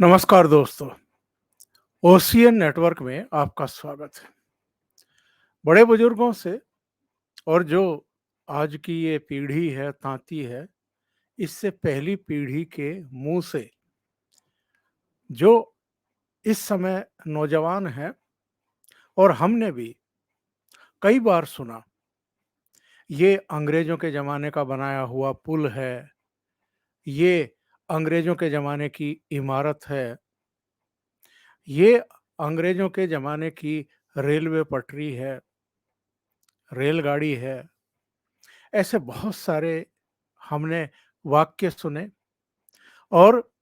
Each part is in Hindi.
नमस्कार दोस्तों, ओशियन नेटवर्क में आपका स्वागत है। बड़े बुजुर्गों से और जो आज की ये पीढ़ी है, तांती है, इससे पहली पीढ़ी के मुंह से जो इस समय नौजवान है और हमने भी कई बार सुना, ये अंग्रेजों के ज़माने का बनाया हुआ पुल है, ये अंग्रेजों के ज़माने की इमारत है, ये अंग्रेजों के ज़माने की रेलवे पटरी है, रेलगाड़ी है। ऐसे बहुत सारे हमने वाक्य सुने और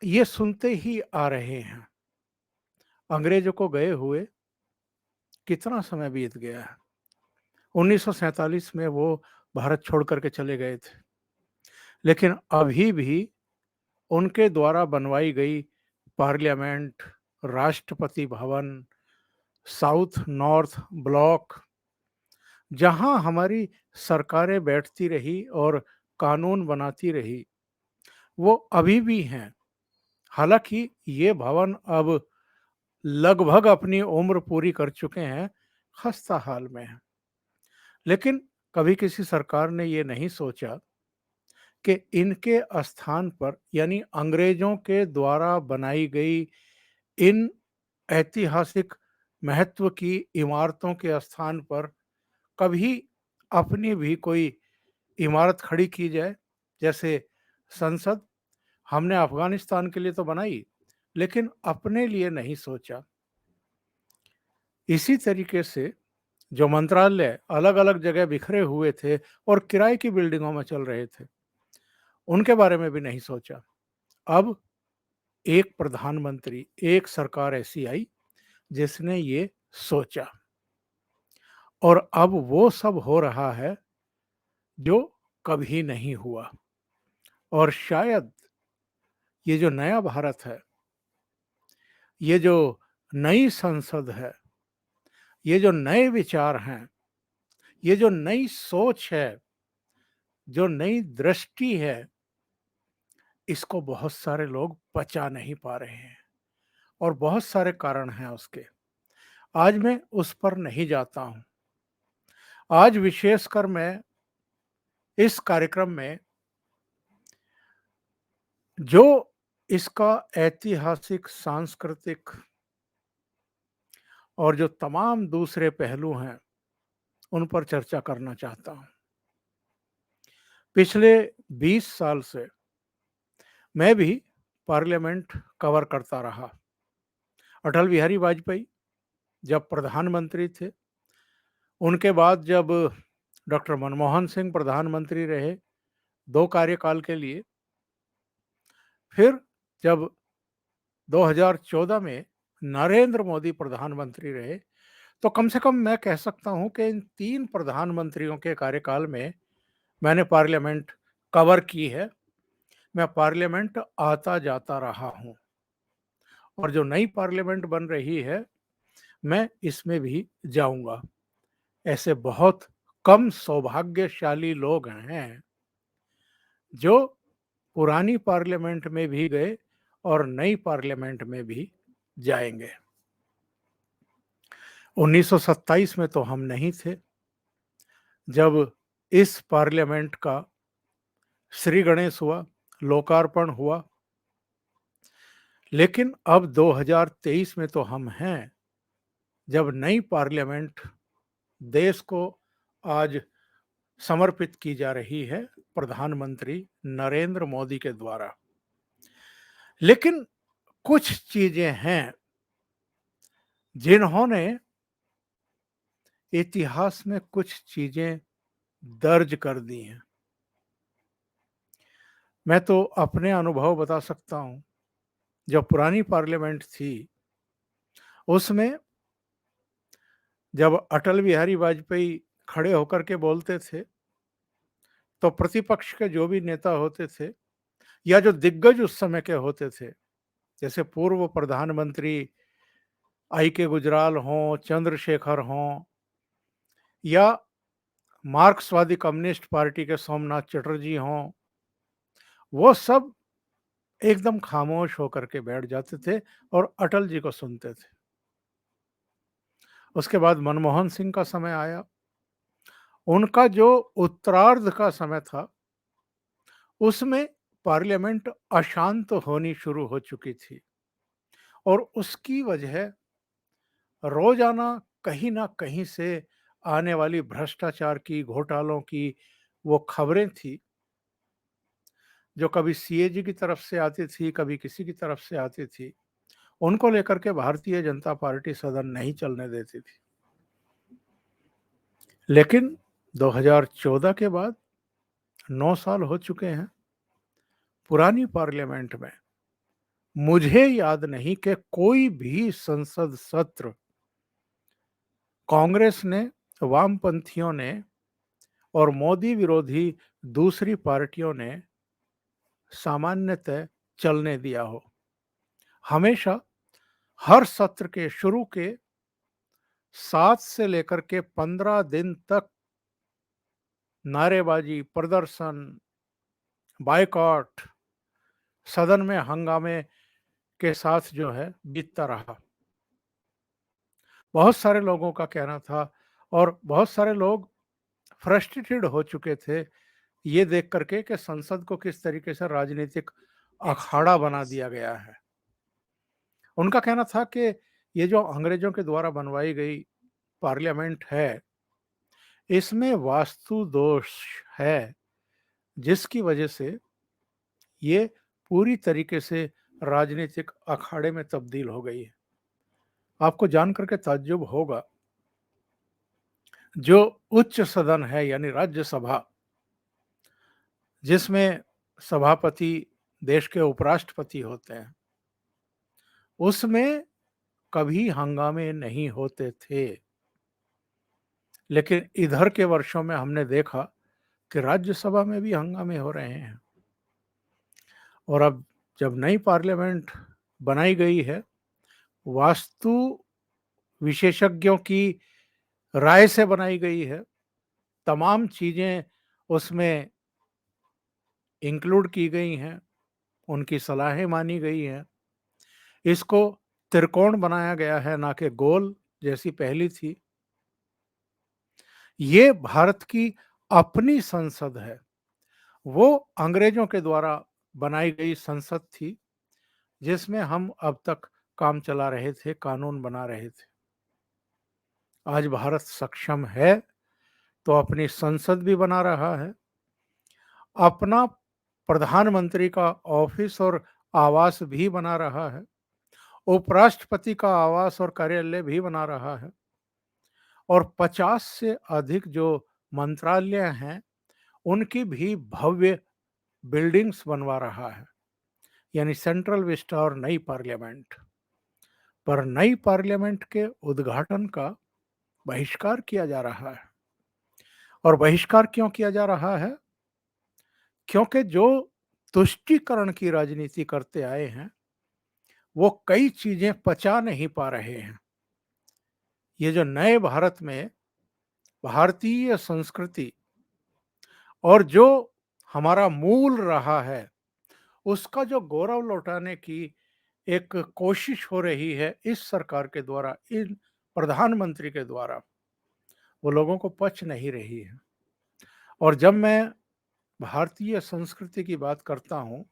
ये सुनते ही आ रहे हैं। अंग्रेजों को गए हुए कितना समय बीत गया है। 1947 में वो भारत छोड़ कर के चले गए थे, लेकिन अभी भी उनके द्वारा बनवाई गई parliament, Rashtrapati Bhavan, south north block, जहां हमारी सरकारें बैठती रही और कानून बनाती रही, वो अभी भी हैं। हालांकि ये भवन अब लगभग अपनी उम्र पूरी कर चुके हैं, खस्ता हाल में हैं। लेकिन कभी किसी सरकार ने ये नहीं सोचा कि इनके स्थान पर, यानी अंग्रेजों के द्वारा बनाई गई इन ऐतिहासिक महत्व की इमारतों के स्थान पर कभी अपनी भी कोई इमारत खड़ी की जाए। जैसे संसद हमने अफगानिस्तान के लिए तो बनाई, लेकिन अपने लिए नहीं सोचा। इसी तरीके से जो मंत्रालय अलग-अलग जगह बिखरे हुए थे और किराए की बिल्डिंगों में चल रहे थे, उनके बारे में भी नहीं सोचा। अब एक प्रधानमंत्री, एक सरकार ऐसी आई जिसने ये सोचा और अब वो सब हो रहा है जो कभी नहीं हुआ। और शायद ये जो नया भारत है, ये जो नई संसद है, ये जो नए विचार हैं, ये जो नई सोच है, जो नई दृष्टि है, इसको बहुत सारे लोग पचा नहीं पा रहे हैं और बहुत सारे कारण हैं उसके। आज मैं उस पर नहीं जाता हूं। आज विशेषकर मैं इस कार्यक्रम में जो इसका ऐतिहासिक, सांस्कृतिक और जो तमाम दूसरे पहलू हैं, उन पर चर्चा करना चाहता हूं। पिछले 20 साल से मैं भी पार्लियामेंट कवर करता रहा। अटल बिहारी वाजपेयी जब प्रधानमंत्री थे, उनके बाद जब डॉक्टर मनमोहन सिंह प्रधानमंत्री रहे 2 कार्यकाल के लिए, फिर जब 2014 में नरेंद्र मोदी प्रधानमंत्री रहे, तो कम से कम मैं कह सकता हूं कि इन 3 प्रधानमंत्रियों के कार्यकाल में मैंने पार्लियामेंट कवर की है। मैं पार्लियामेंट आता जाता रहा हूं और जो नई पार्लियामेंट बन रही है, मैं इसमें भी जाऊंगा। ऐसे बहुत कम सौभाग्यशाली लोग हैं जो पुरानी पार्लियामेंट में भी गए और नई पार्लियामेंट में भी जाएंगे। 1927 में तो हम नहीं थे जब इस पार्लियामेंट का श्री गणेश हुआ, लोकार्पण हुआ, लेकिन अब 2023 में तो हम हैं जब नई पार्लियामेंट देश को आज समर्पित की जा रही है प्रधानमंत्री नरेंद्र मोदी के द्वारा। लेकिन कुछ चीजें हैं जिन्होंने इतिहास में कुछ चीजें दर्ज कर दी हैं। मैं तो अपने अनुभव बता सकता हूं। जब पुरानी पार्लियामेंट थी, उसमें जब अटल बिहारी वाजपेयी खड़े होकर के बोलते थे, तो प्रतिपक्ष के जो भी नेता होते थे या जो दिग्गज उस समय के होते थे, जैसे पूर्व प्रधानमंत्री आई के गुजराल हों, चंद्रशेखर हों, या मार्क्सवादी कम्युनिस्ट पार्टी के सोमनाथ चटर्जी हों, वो सब एकदम खामोश होकर के बैठ जाते थे और अटल जी को सुनते थे। उसके बाद मनमोहन सिंह का समय आया। उनका जो उत्तरार्ध का समय था, उसमें पार्लियामेंट अशांत होनी शुरू हो चुकी थी और उसकी वजह रोजाना कहीं ना कहीं से आने वाली भ्रष्टाचार की, घोटालों की वो खबरें थी, जो कभी सीएजी की तरफ से आती थी, कभी किसी की तरफ से आती थी। उनको लेकर के भारतीय जनता पार्टी सदन नहीं चलने देती थी। लेकिन 2014 के बाद 9 साल हो चुके हैं। पुरानी पार्लियामेंट में मुझे याद नहीं कि कोई भी संसद सत्र कांग्रेस ने, वामपंथियों ने और मोदी विरोधी दूसरी पार्टियों ने सामान्यतः चलने दिया हो। हमेशा हर सत्र के शुरू के 7 से लेकर के 15 दिन तक नारेबाजी, प्रदर्शन, बायकॉट, सदन में हंगामे के साथ जो है बीतता रहा। बहुत सारे लोगों का कहना था और बहुत सारे लोग फ्रस्ट्रेटेड हो चुके थे ये देख करके कि संसद को किस तरीके से राजनीतिक अखाड़ा बना दिया गया है। उनका कहना था कि ये जो अंग्रेजों के द्वारा बनवाई गई पार्लियामेंट है, इसमें वास्तु दोष है, जिसकी वजह से ये पूरी तरीके से राजनीतिक अखाड़े में तब्दील हो गई है। आपको जान करके ताज्जुब होगा, जो उच्च सदन है यानी राज्यसभा, जिसमें सभापति देश के उपराष्ट्रपति होते हैं, उसमें कभी हंगामे नहीं होते थे। लेकिन इधर के वर्षों में हमने देखा कि राज्यसभा में भी हंगामे हो रहे हैं। और अब जब नई पार्लियामेंट बनाई गई है, वास्तु विशेषज्ञों की राय से बनाई गई है, तमाम चीजें उसमें इंक्लूड की गई हैं, उनकी सलाहें मानी गई हैं। इसको त्रिकोण बनाया गया है, ना कि गोल जैसी पहली थी। ये भारत की अपनी संसद है, वो अंग्रेजों के द्वारा बनाई गई संसद थी, जिसमें हम अब तक काम चला रहे थे, कानून बना रहे थे। आज भारत सक्षम है तो अपनी संसद भी बना रहा है, अपना प्रधानमंत्री का ऑफिस और आवास भी बना रहा है, उपराष्ट्रपति का आवास और कार्यालय भी बना रहा है और 50 से अधिक जो मंत्रालय हैं, उनकी भी भव्य बिल्डिंग्स बनवा रहा है, यानी सेंट्रल विस्टा और नई पार्लियामेंट। पर नई पार्लियामेंट के उद्घाटन का बहिष्कार किया जा रहा है। और बहिष्कार क्यों किया जा रहा है? क्योंकि जो तुष्टीकरण की राजनीति करते आए हैं, वो कई चीजें पचा नहीं पा रहे हैं। ये जो नए भारत में भारतीय संस्कृति और जो हमारा मूल रहा है, उसका जो गौरव लौटाने की एक कोशिश हो रही है इस सरकार के द्वारा, इन प्रधानमंत्री के द्वारा, वो लोगों को पच नहीं रही है। और जब मैं भारतीय संस्कृति की बात करता हूं,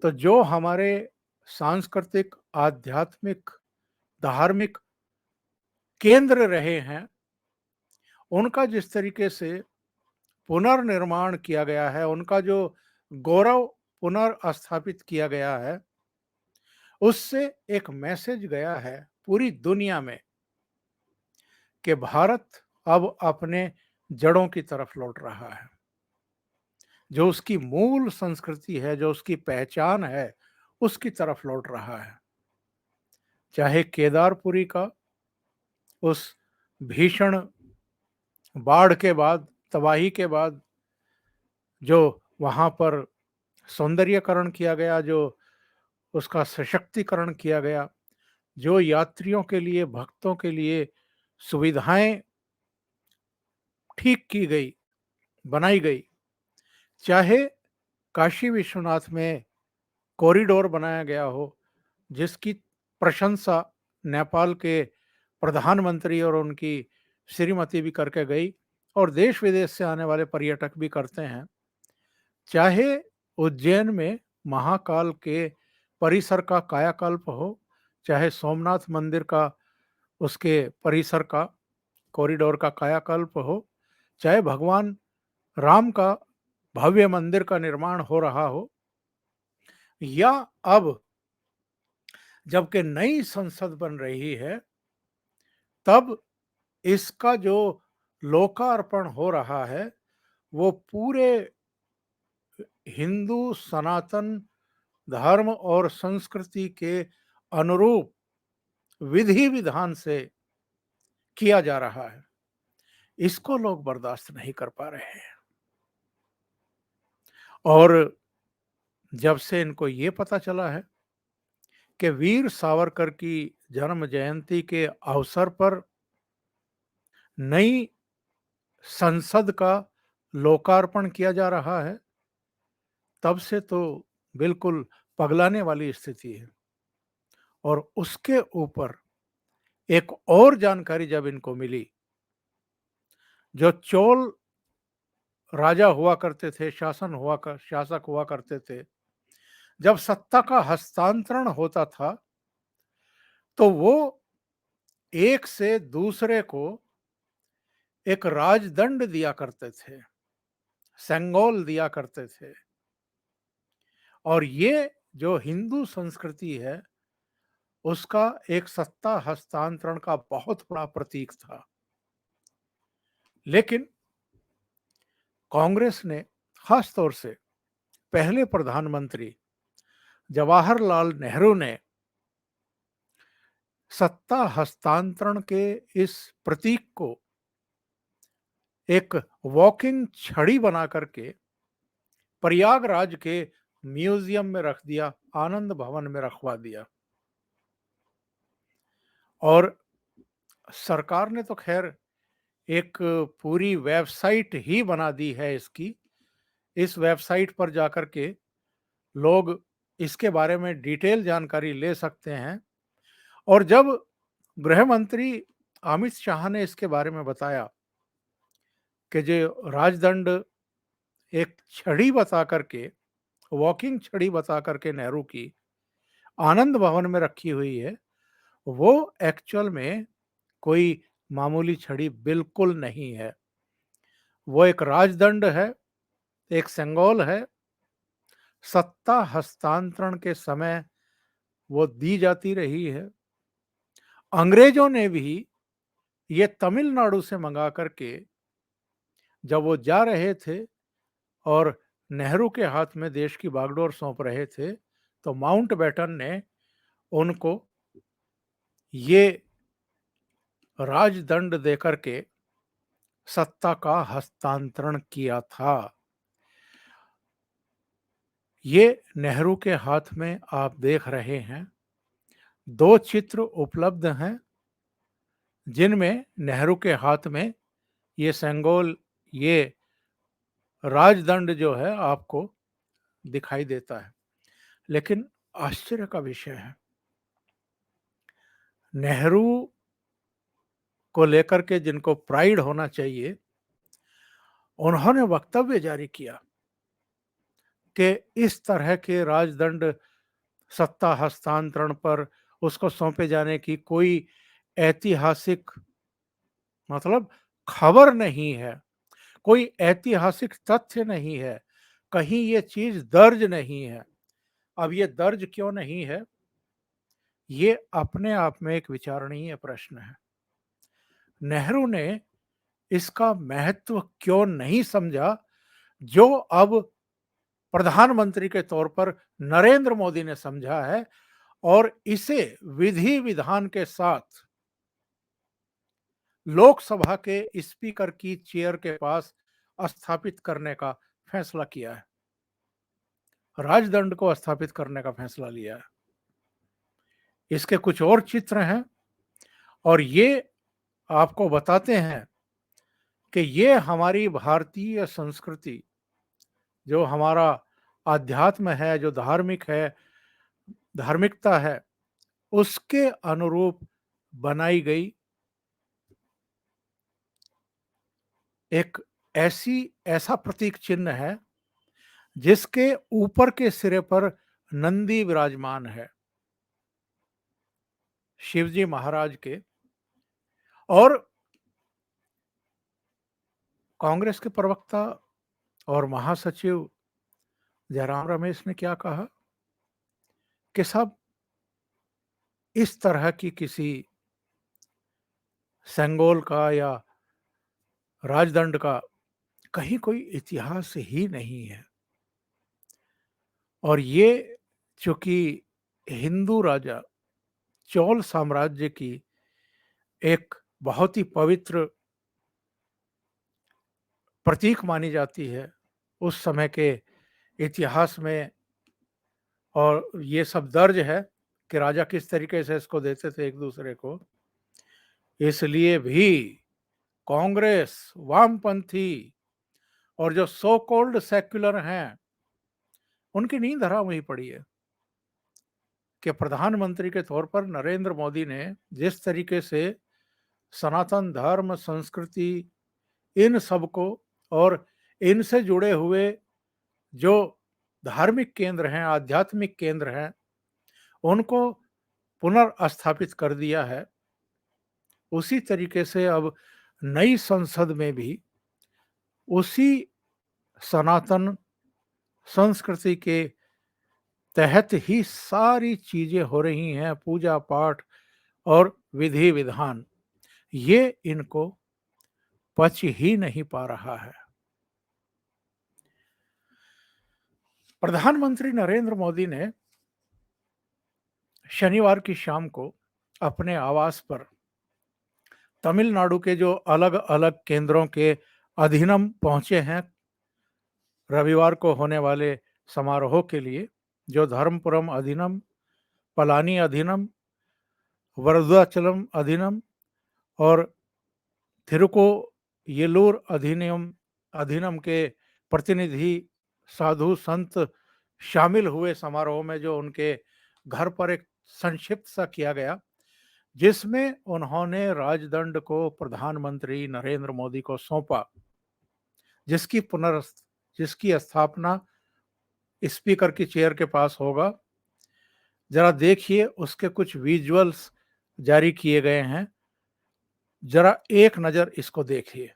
तो जो हमारे सांस्कृतिक, आध्यात्मिक, धार्मिक केंद्र रहे हैं, उनका जिस तरीके से पुनर्निर्माण किया गया है, उनका जो गौरव पुनर्स्थापित किया गया है, उससे एक मैसेज गया है पूरी दुनिया में कि भारत अब अपने जड़ों की तरफ लौट रहा है। जो उसकी मूल संस्कृति है, जो उसकी पहचान है, उसकी तरफ लौट रहा है। चाहे केदारपुरी का उस भीषण बाढ़ के बाद, तबाही के बाद जो वहाँ पर सौंदर्यकरण किया गया, जो उसका सशक्तिकरण किया गया, जो यात्रियों के लिए, भक्तों के लिए सुविधाएं ठीक की गई, बनाई गई, चाहे काशी विश्वनाथ में कॉरिडोर बनाया गया हो, जिसकी प्रशंसा नेपाल के प्रधानमंत्री और उनकी श्रीमती भी करके गई और देश विदेश से आने वाले पर्यटक भी करते हैं। चाहे उज्जैन में महाकाल के परिसर का कायाकल्प हो, चाहे सोमनाथ मंदिर का उसके परिसर का कॉरिडोर का कायाकल्प हो, चाहे भगवान राम का भव्य मंदिर का निर्माण हो रहा हो, या अब जबकि नई संसद बन रही है, तब इसका जो लोकार्पण हो रहा है, वो पूरे हिंदू सनातन धर्म और संस्कृति के अनुरूप विधि विधान से किया जा रहा है। इसको लोग बर्दाश्त नहीं कर पा रहे हैं। और जब से इनको ये पता चला है कि वीर सावरकर की जन्म जयंती के अवसर पर नई संसद का लोकार्पण किया जा रहा है, तब से तो बिल्कुल पगलाने वाली स्थिति है। और उसके ऊपर एक और जानकारी जब इनको मिली, जो चोल राजा हुआ करते थे, शासक हुआ करते थे, जब सत्ता का हस्तांतरण होता था, तो वो एक से दूसरे को एक राजदंड दिया करते थे, सेंगोल दिया करते थे। और ये जो हिंदू संस्कृति है, उसका एक सत्ता हस्तांतरण का बहुत बड़ा प्रतीक था। लेकिन कांग्रेस ने, खास तौर से पहले प्रधानमंत्री जवाहरलाल नेहरू ने, सत्ता हस्तांतरण के इस प्रतीक को एक वॉकिंग छड़ी बना करके प्रयागराज के म्यूजियम में रख दिया, आनंद भवन में रखवा दिया। और सरकार ने तो खैर एक पूरी वेबसाइट ही बना दी है इसकी। इस वेबसाइट पर जाकर के लोग इसके बारे में डिटेल जानकारी ले सकते हैं। और जब गृह मंत्री अमित शाह ने इसके बारे में बताया कि जो राजदंड एक छड़ी बता करके, वॉकिंग छड़ी बता करके नेहरू की आनंद भवन में रखी हुई है, वो एक्चुअल में कोई मामूली छड़ी बिल्कुल नहीं है। वो एक राजदंड है, एक सेंगोल है। सत्ता हस्तांतरण के समय वो दी जाती रही है। अंग्रेजों ने भी ये तमिलनाडु से मंगा करके, जब वो जा रहे थे और नेहरू के हाथ में देश की बागडोर सौंप रहे थे, तो माउंटबेटन ने उनको ये राजदंड देकर के सत्ता का हस्तांतरण किया था। ये नेहरू के हाथ में आप देख रहे हैं, 2 चित्र उपलब्ध हैं, जिनमें नेहरू के हाथ में ये सेंगोल, ये राजदंड जो है आपको दिखाई देता है। लेकिन आश्चर्य का विषय है, नेहरू को लेकर के जिनको प्राइड होना चाहिए, उन्होंने वक्तव्य जारी किया कि इस तरह के राजदंड सत्ता हस्तांतरण पर उसको सौंपे जाने की कोई ऐतिहासिक, मतलब खबर नहीं है, कोई ऐतिहासिक तथ्य नहीं है, कहीं ये चीज दर्ज नहीं है। अब ये दर्ज क्यों नहीं है, ये अपने आप में एक विचारणीय प्रश्न है। नेहरू ने इसका महत्व क्यों नहीं समझा, जो अब प्रधानमंत्री के तौर पर नरेंद्र मोदी ने समझा है, और इसे विधि विधान के साथ लोकसभा के स्पीकर की चेयर के पास स्थापित करने का फैसला किया है, राजदंड को स्थापित करने का फैसला लिया है। इसके कुछ और चित्र हैं, और ये आपको बताते हैं कि ये हमारी भारतीय संस्कृति, जो हमारा आध्यात्म है, जो धार्मिक है, धार्मिकता है उसके अनुरूप बनाई गई एक ऐसा प्रतीक चिन्ह है जिसके ऊपर के सिरे पर नंदी विराजमान है शिवजी महाराज के। और कांग्रेस के प्रवक्ता और महासचिव जयराम रमेश ने क्या कहा कि साहब इस तरह की किसी सेंगोल का या राजदंड का कहीं कोई इतिहास ही नहीं है। और ये चूंकि हिंदू राजा चोल साम्राज्य की एक बहुत ही पवित्र प्रतीक मानी जाती है उस समय के इतिहास में, और ये सब दर्ज है कि राजा किस तरीके से इसको देते थे एक दूसरे को, इसलिए भी कांग्रेस, वामपंथी और जो सो कॉल्ड सेक्युलर हैं उनकी नींद हराम हुई पड़ी है कि प्रधानमंत्री के तौर पर नरेंद्र मोदी ने जिस तरीके से सनातन धर्म, संस्कृति, इन सबको और इनसे जुड़े हुए जो धार्मिक केंद्र हैं, आध्यात्मिक केंद्र हैं, उनको पुनर्स्थापित कर दिया है। उसी तरीके से अब नई संसद में भी उसी सनातन संस्कृति के तहत ही सारी चीजें हो रही हैं, पूजा पाठ और विधि विधान। ये इनको पच ही नहीं पा रहा है। प्रधानमंत्री नरेंद्र मोदी ने शनिवार की शाम को अपने आवास पर तमिलनाडु के जो अलग अलग केंद्रों के अधिनम पहुंचे हैं रविवार को होने वाले समारोह के लिए, जो धर्मपुरम अधिनम, पलानी अधिनम, वरदाचलम अधिनम और थिरुकोयिलूर अधिनम के प्रतिनिधि साधु संत शामिल हुए समारोह में, जो उनके घर पर एक संक्षिप्त सा किया गया जिसमें उन्होंने राजदंड को प्रधानमंत्री नरेंद्र मोदी को सौंपा, जिसकी स्थापना स्पीकर की चेयर के पास होगा। जरा देखिए, उसके कुछ विजुअल्स जारी किए गए हैं, जरा एक नजर इसको देखिए।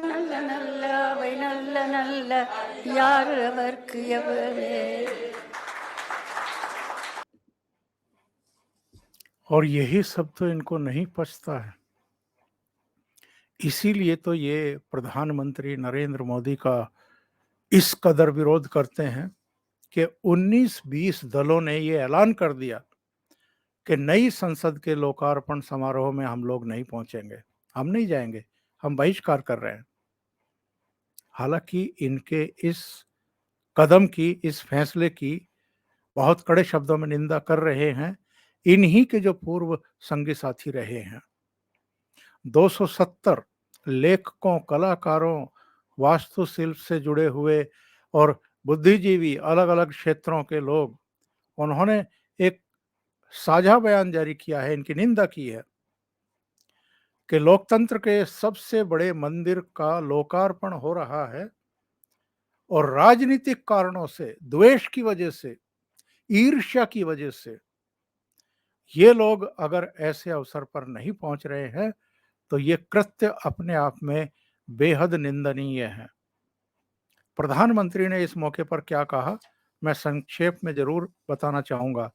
நல்ல நல்ல அவை நல்ல நல்ல யார் அவர்க்கு எவரே। और यही सब तो इनको नहीं पचता है, इसीलिए तो ये प्रधानमंत्री नरेंद्र मोदी का इस कदर विरोध करते हैं कि 19-20 दलों ने ये ऐलान कर दिया कि नई संसद के लोकार्पण समारोह में हम लोग नहीं पहुंचेंगे, हम नहीं जाएंगे, हम बहिष्कार कर रहे हैं। हालांकि इनके इस कदम की, इस फैसले की बहुत कड़े शब्दों में निंदा कर रहे हैं इन्हीं के जो पूर्व संगी साथी रहे हैं। 270 लेखकों, कलाकारों, वास्तुशिल्प से जुड़े हुए और बुद्धिजीवी, अलग अलग क्षेत्रों के लोग, उन्होंने एक साझा बयान जारी किया है, इनकी निंदा की है कि लोकतंत्र के सबसे बड़े मंदिर का लोकार्पण हो रहा है और राजनीतिक कारणों से, द्वेष की वजह से, ईर्ष्या की वजह से ये लोग अगर ऐसे अवसर पर नहीं पहुंच रहे हैं तो ये कृत्य अपने आप में बेहद निंदनीय है। प्रधानमंत्री ने इस मौके पर क्या कहा, मैं संक्षेप में जरूर बताना चाहूंगा।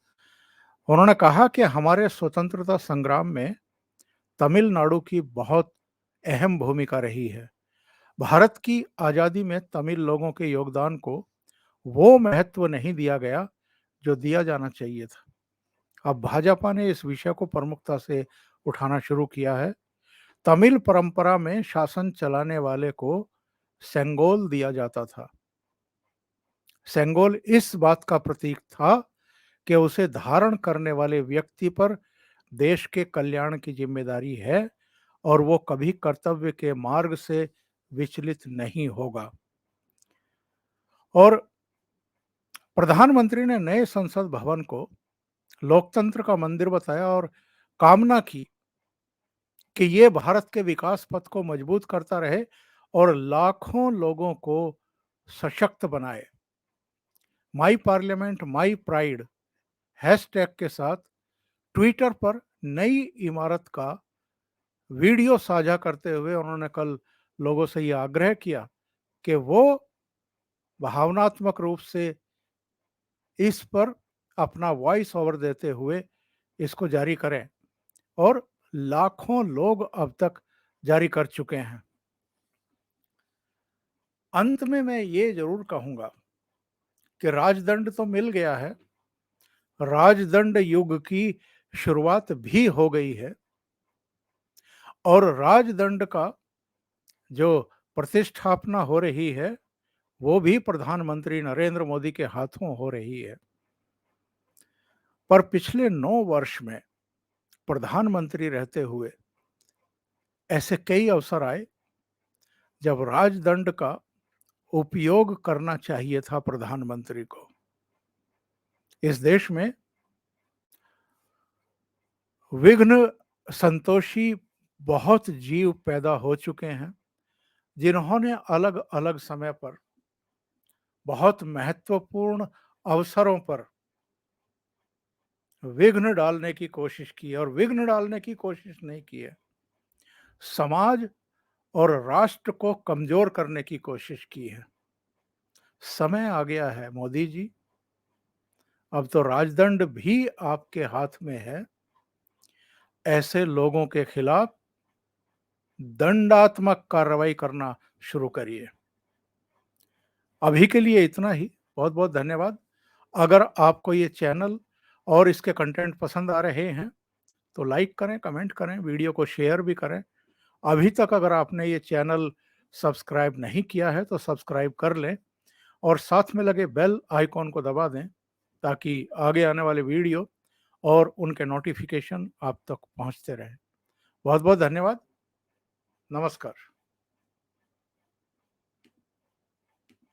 उन्होंने कहा कि हमारे स्वतंत्रता संग्राम में तमिलनाडु की बहुत अहम भूमिका रही है। भारत की आज़ादी में तमिल लोगों के योगदान को वो महत्व नहीं दिया गया जो दिया जाना चाहिए था। अब भाजपा ने इस विषय को प्रमुखता से उठाना शुरू किया है। तमिल परंपरा में शासन चलाने वाले को सेंगोल दिया जाता था। सेंगोल इस बात का प्रतीक था कि उसे धारण करने वाले व्यक्ति पर देश के कल्याण की जिम्मेदारी है और वो कभी कर्तव्य के मार्ग से विचलित नहीं होगा। और प्रधानमंत्री ने नए संसद भवन को लोकतंत्र का मंदिर बताया और कामना की कि ये भारत के विकास पथ को मजबूत करता रहे और लाखों लोगों को सशक्त बनाए। माई पार्लियामेंट माई प्राइड हैशटैग के साथ ट्विटर पर नई इमारत का वीडियो साझा करते हुए उन्होंने कल लोगों से यह आग्रह किया कि वो भावनात्मक रूप से इस पर अपना वॉइस ओवर देते हुए इसको जारी करें और लाखों लोग अब तक जारी कर चुके हैं। अंत में मैं ये जरूर कहूंगा कि राजदंड तो मिल गया है, राजदंड युग की शुरुआत भी हो गई है और राजदंड का जो प्रतिष्ठापना हो रही है वो भी प्रधानमंत्री नरेंद्र मोदी के हाथों हो रही है। पर पिछले 9 वर्ष में प्रधानमंत्री रहते हुए ऐसे कई अवसर आए जब राजदंड का उपयोग करना चाहिए था प्रधानमंत्री को। इस देश में विघ्न संतोषी बहुत जीव पैदा हो चुके हैं जिन्होंने अलग अलग समय पर बहुत महत्वपूर्ण अवसरों पर विघ्न डालने की कोशिश की है और विघ्न डालने की कोशिश नहीं की है, समाज और राष्ट्र को कमजोर करने की कोशिश की है। समय आ गया है मोदी जी, अब तो राजदंड भी आपके हाथ में है। ऐसे लोगों के खिलाफ दंडात्मक कार्रवाई करना शुरू करिए। अभी के लिए इतना ही। बहुत बहुत धन्यवाद। अगर आपको ये चैनल और इसके कंटेंट पसंद आ रहे हैं तो लाइक करें, कमेंट करें, वीडियो को शेयर भी करें। अभी तक अगर आपने ये चैनल सब्सक्राइब नहीं किया है तो सब्सक्राइब कर लें और साथ में लगे बेल आइकॉन को दबा दें ताकि आगे आने वाले वीडियो और उनके नोटिफिकेशन आप तक पहुंचते रहें। बहुत बहुत धन्यवाद। नमस्कार।